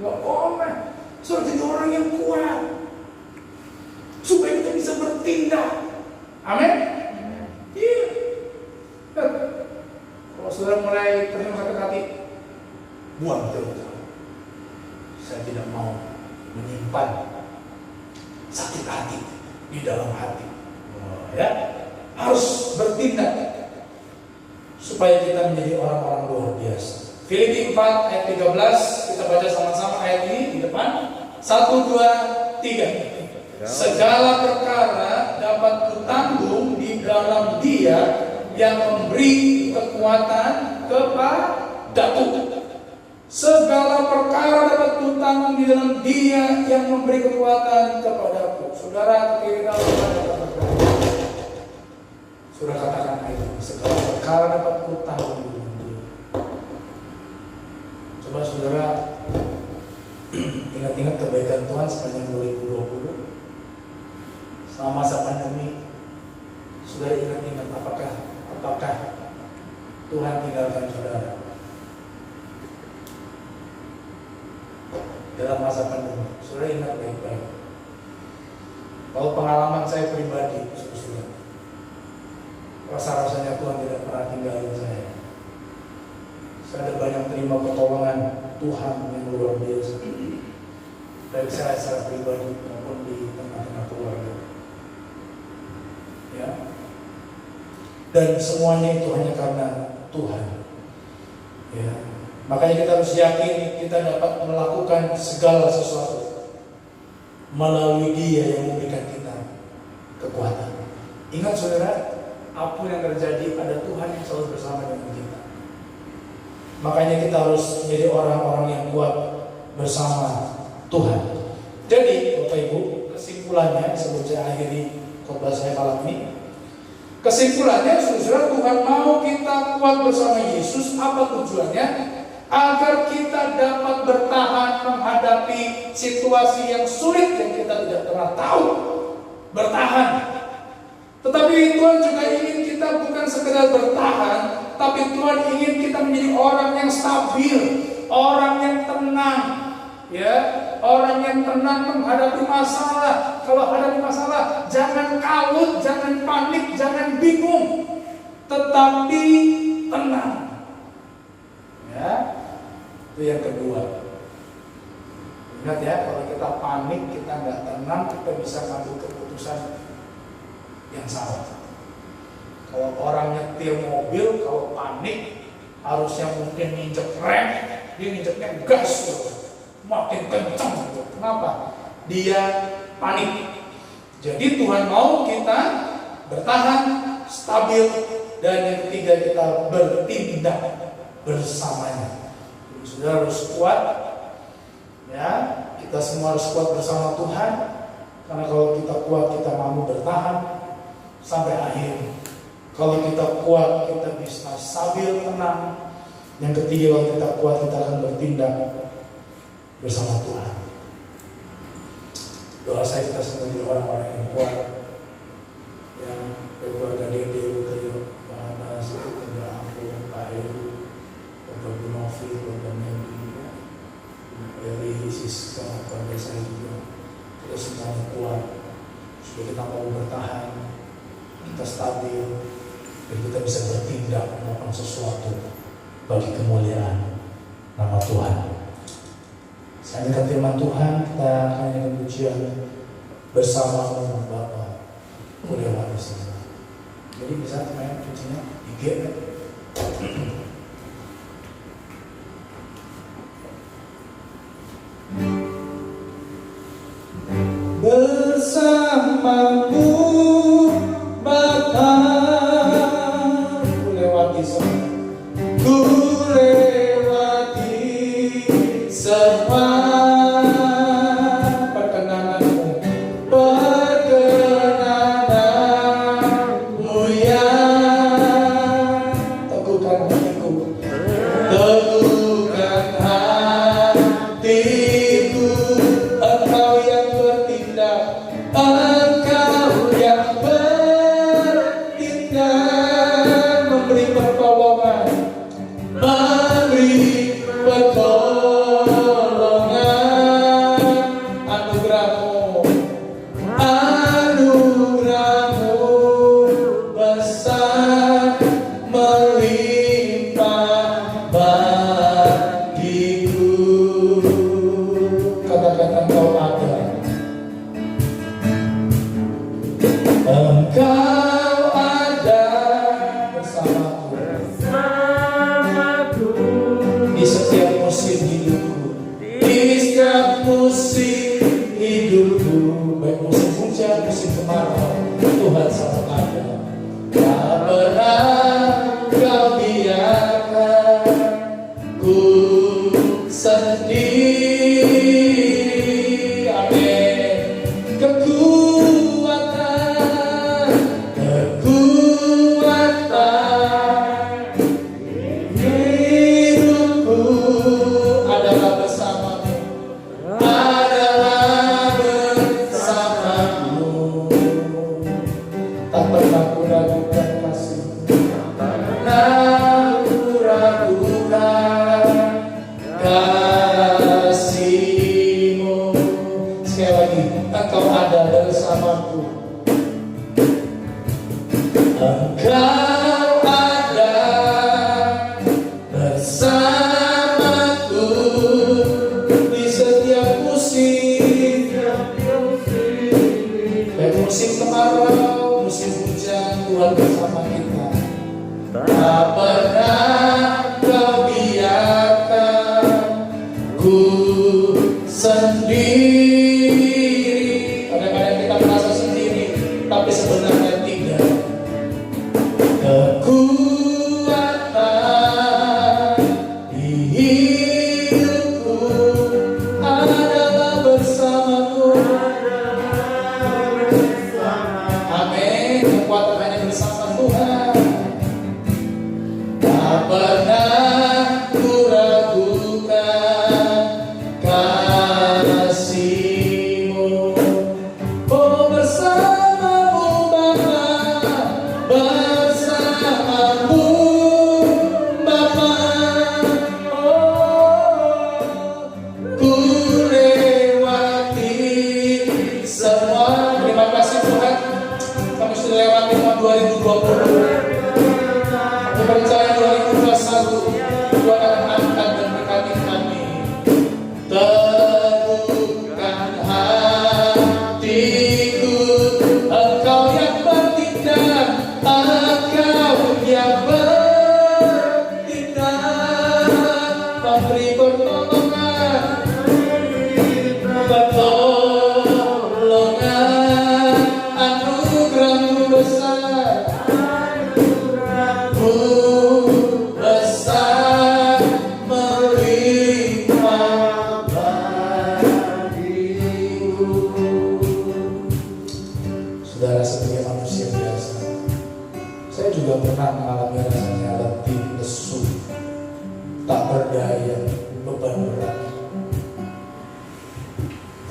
Nggak boleh. Sudah jadi orang yang kuat supaya kita bisa bertindak. Amin. Iya. Kalau sudah mulai terima sakit hati, buang jauh-jauh. Saya tidak mau menyimpan sakit hati di dalam hati. Ya, harus bertindak supaya kita menjadi orang-orang luar biasa. Filipi 4 ayat 13, kita baca sama-sama ayat ini di depan. 1, 2, 3. Segala perkara dapat kutanggung di dalam Dia yang memberi kekuatan kepadaku. Segala perkara dapat kutanggung di dalam Dia yang memberi kekuatan kepadaku. Saudara, kiri dalam berkata, sudah katakan itu. Segala perkara dapat kutanggung di dalam Dia. Coba saudara ingat-ingat kebaikan Tuhan sepanjang 2020 selama masa pandemi. Saudara ingat-ingat apakah Tuhan tinggalkan saudara dalam masa pandemi? Saudara ingat baik-baik. Kalau pengalaman saya pribadi, saudara, rasa-rasanya Tuhan tidak pernah tinggalin saya. Saya ada banyak terima pertolongan Tuhan yang luar biasa. Baik saya secara pribadi maupun di tengah-tengah keluarga. Ya. Dan semuanya itu hanya karena Tuhan. Ya. Makanya kita harus yakin kita dapat melakukan segala sesuatu melalui Dia yang memberikan kita kekuatan. Ingat saudara, apapun yang terjadi, ada Tuhan yang selalu bersama dengan kita. Makanya kita harus menjadi orang-orang yang kuat bersama Tuhan. Jadi Bapak Ibu, kesimpulannya sebelum saya akhiri khotbah saya malam ini, kesimpulannya saudara, Tuhan mau kita kuat bersama Yesus. Apa tujuannya? Agar kita dapat bertahan menghadapi situasi yang sulit yang kita tidak pernah tahu. Bertahan. Tetapi Tuhan juga ingin kita bukan sekedar bertahan, tapi Tuhan ingin kita menjadi orang yang stabil, orang yang tenang, ya, orang yang tenang menghadapi masalah. Kalau hadapi masalah, jangan kalut, jangan panik, jangan bingung, tetapi tenang. Ya, itu yang kedua. Ingat ya, kalau kita panik, kita nggak tenang, kita bisa ngambil keputusan yang salah. Kalau orang nyetir mobil, kalau panik, harusnya mungkin nginjek rem, dia nginjeknya gas, makin kencang. Kenapa? Dia panik. Jadi Tuhan mau kita bertahan, stabil, dan yang ketiga kita bertindak bersamanya. Sudah harus kuat, ya. Kita semua harus kuat bersama Tuhan. Karena kalau kita kuat, kita mampu bertahan sampai akhir. Kalau kita kuat, kita bisa stabil, tenang. Yang ketiga, kalau kita kuat, kita akan bertindak bersama Tuhan. Doa saya, kita semua jadi orang-orang yang kuat, yang keluarga Dede, Pak Anas, keluarga aku, Pak Heru, keluarga Bu Novi, keluarga Medi, dari Siska, keluarga saya juga. Kita semua kuat, supaya kita mau bertahan, kita stabil, dan kita bisa bertindak melakukan sesuatu bagi kemuliaan nama Tuhan. Saya akan firman Tuhan, kita akan nyanyi pujian bersama Bapak Kurniawan Islam. Jadi bisa main pujiannya IG ya. Bersamamu Bapa, ku lewati semua, ku lewati semua perkenananmu, perkenananmu ya, teguhkan hatiku, teguhkan hatiku, engkau yang bertindak, engkau yang bertindak, memberi pertolongan, memberi pertolongan, anugerahmu, anugerahmu besar melimpah bagiku. Katakan engkau ada. Engkau ada bersamaku di setiap musim hidupku, di setiap musim hidupku, baik musim hujan, musim kemarau, Tuhan selalu ada. Tak pernah kau biarkan ku sendiri. Amin. Kekuatan hidupku adalah bersamamu, adalah bersamamu. Tak pernah ku ragukan kasih, tak pernah ku ragukan kasih-Mu. Sekali lagi, engkau ada bersamaku. Engkau ada bersamaku di setiap musim, baik musim kemarau, musim hujan, Tuhan bersama kita. Tak pernah kau biarkan ku sendiri.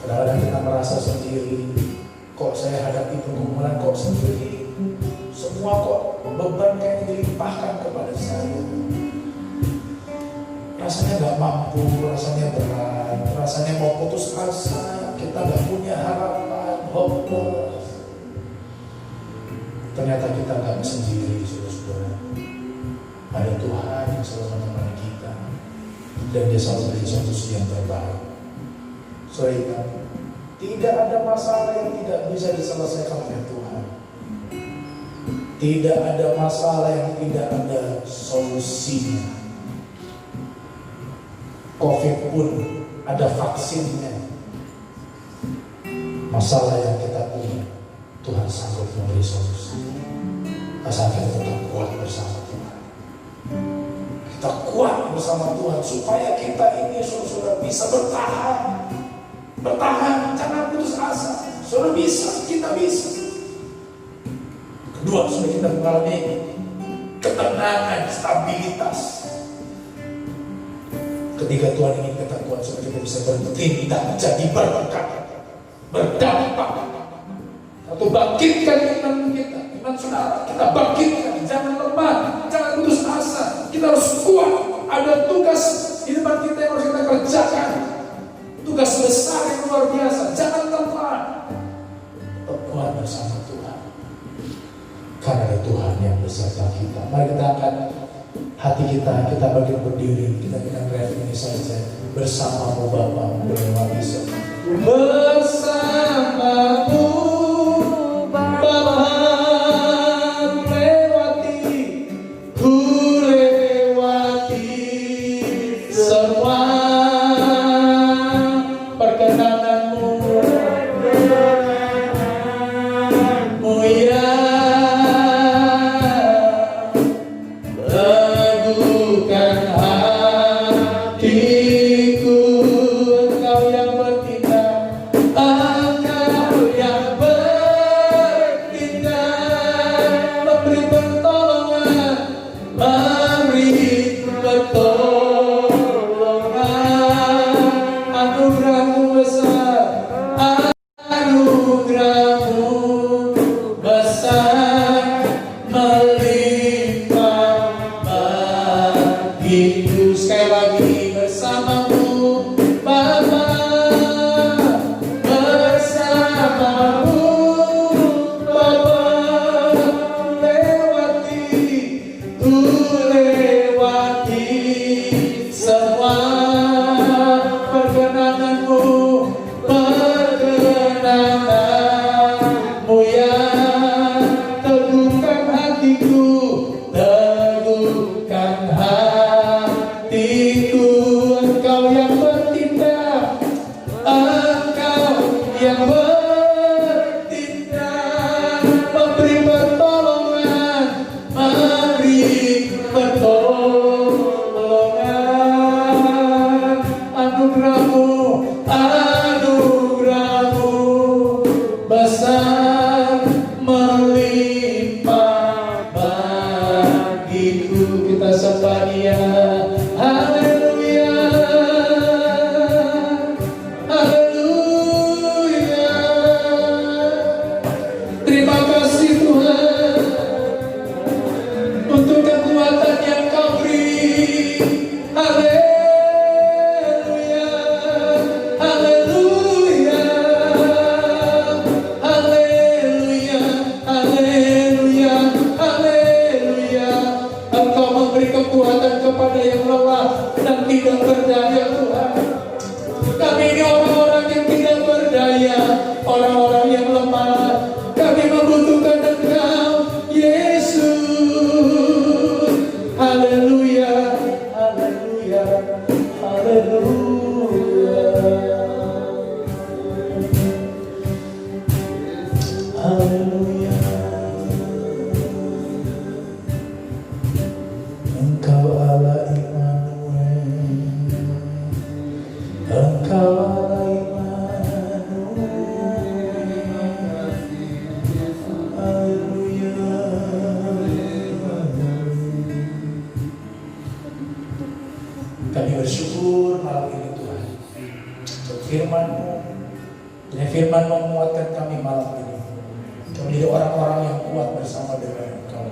Kadang-kadang kita merasa sendiri, kok saya hadapi pergumulan kok sendiri, semua kok beban kayaknya dilimpahkan kepada saya. Rasanya gak mampu, rasanya berat, rasanya mau putus asa, kita gak punya harapan, hopeless. Ternyata kita gak sendiri, saudara-saudara. Ada Tuhan yang selalu menemani kita, dan Dia selalu beri solusi yang terbaik. Saudara, tidak ada masalah yang tidak bisa diselesaikan oleh Tuhan. Tidak ada masalah yang tidak ada solusinya. COVID pun ada vaksinnya. Masalah yang kita punya, Tuhan sanggup memberi solusi. Asal kita tetap kuat bersama Tuhan. Kita kuat bersama Tuhan supaya kita ini saudara bisa bertahan. Bertahan, jangan putus asa. Saudara bisa, kita bisa. Kedua, sudah kita mengalami ketenangan, stabilitas. Ketika Tuhan ingin kita kuat, supaya kita bisa bertindak jadi berkat, berdampak. Atau bangkitkan iman kita, iman saudara. Kita bangkitkan, jangan lemah, jangan putus asa. Kita harus kuat. Ada tugas di depan kita yang harus kita kerjakan. Tugas besar yang luar biasa. Jangan lemah. Tetap kuat bersama Tuhan. Karena ada Tuhan yang beserta kita. Mari kita angkat hati kita bagi berdiri, kita teriak ini saja. Bersamamu Bapa, berlewati semua. Bersamamu Bapa, ku lewati semua perkenananmu ya. Haleluya, haleluya. Dan firman menguatkan kami malam ini. Kami menjadi orang-orang yang kuat bersama dengan Engkau.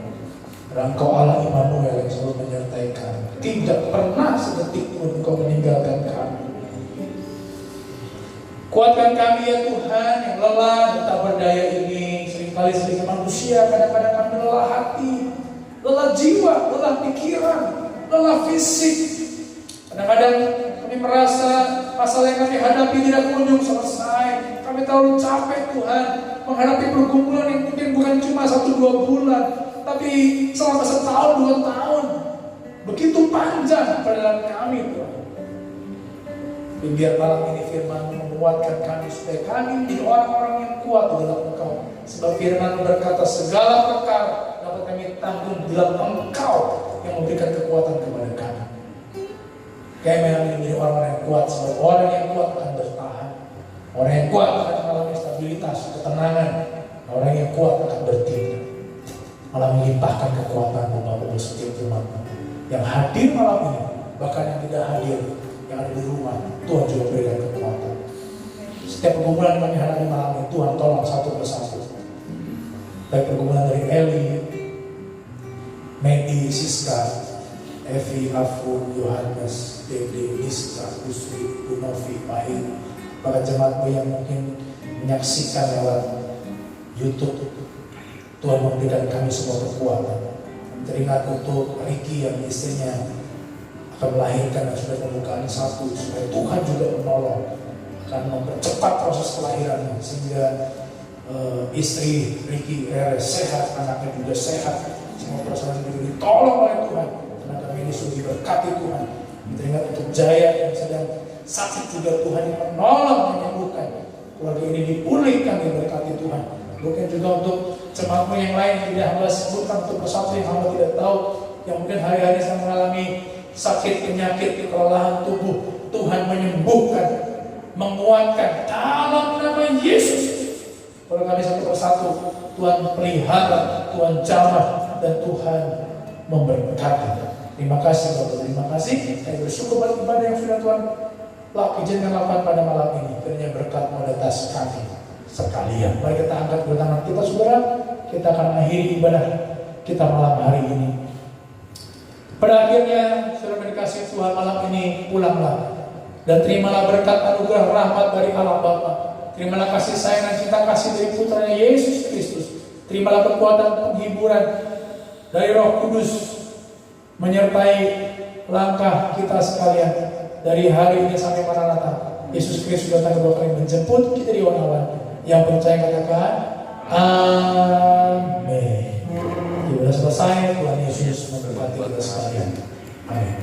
Dan Engkau Allah Immanuel yang selalu menyertai kami. Tidak pernah sedetik pun Engkau meninggalkan kami. Kuatkan kami ya Tuhan yang lelah dan tak berdaya ini. Seringkali sebagai manusia kadang-kadang kami lelah hati, lelah jiwa, lelah pikiran, lelah fisik. Kadang-kadang kami merasa masalah yang kami hadapi tidak kunjung selesai. Kami terlalu capek Tuhan menghadapi pergumulan yang mungkin bukan cuma 1-2 bulan, tapi selama 1-2 tahun. Begitu panjang perjalanan kami Tuhan. Biar malam ini firman menguatkan kami supaya kami menjadi orang-orang yang kuat di dalam Engkau. Sebab firman berkata segala perkara dapat kami tanggung di dalam Engkau yang memberikan kekuatan kepada kami. Kami menjadi orang-orang yang kuat. Sebab orang yang kuat akan bertahan. Orang yang kuat akan mengalami stabilitas, ketenangan. Orang yang kuat akan bertindak. Malah melimpahkan kekuatan Bapak-Bapak setiap umat yang hadir malam ini, bahkan yang tidak hadir, yang ada di rumah, Tuhan juga berikan kekuatan. Setiap pergumulan kami hadapi malam ini, Tuhan tolong satu persatu. Baik pergumulan dari Eli, Medi, Siska, Evi, Afun, Yohanes, Dede, Liska, Usri, Bunovi, Pahit, para jemaatmu yang mungkin menyaksikan lewat YouTube. Tuhan memberikan kami semua kekuatan. Teringat untuk Ricky yang istrinya akan melahirkan dan sudah membuka satu, supaya Tuhan juga menolong, akan mempercepat proses kelahirannya sehingga istri Ricky Rere sehat, anaknya juga sehat, semua proses itu ditolong oleh Tuhan. Karena kami ini sudah diberkati Tuhan. Teringat untuk Jaya yang sedang sakit juga Tuhan yang menolong, menyembuhkan. Keluarga ini dipulihkan, diberkati Tuhan. Mungkin juga untuk jemaatmu yang lain yang tidak hamba sebutkan untuk persatu yang hamba tidak tahu, yang mungkin hari-hari sedang mengalami sakit, penyakit, kelelahan tubuh. Tuhan menyembuhkan, menguatkan dalam nama Yesus. Kalau kami satu persatu, Tuhan pelihara, Tuhan jamah, dan Tuhan memberkati. Terima kasih Bapak, terima kasih. Saya bersyukur pada ibadah yang sudah Tuhan izinkan lakukan pada malam ini. Kiranya berkat atas kami sekalian. Mari kita angkat kedua tangan kita saudara. Kita akan akhiri ibadah kita malam hari ini. Pada akhirnya saudara dikasih Tuhan malam ini, pulanglah dan terimalah berkat anugerah rahmat dari Allah Bapa. Terimalah kasih sayang dan cinta kasih dari putranya Yesus Kristus. Terimalah kekuatan penghiburan dari Roh Kudus menyertai langkah kita sekalian dari hari ini sampai Maranatha. Yesus Kristus datang kedua kali menjemput kita di awan-awan. Yang percaya katakan amin. Sudah selesai, Tuhan Yesus memberkati kita sekalian. Amin.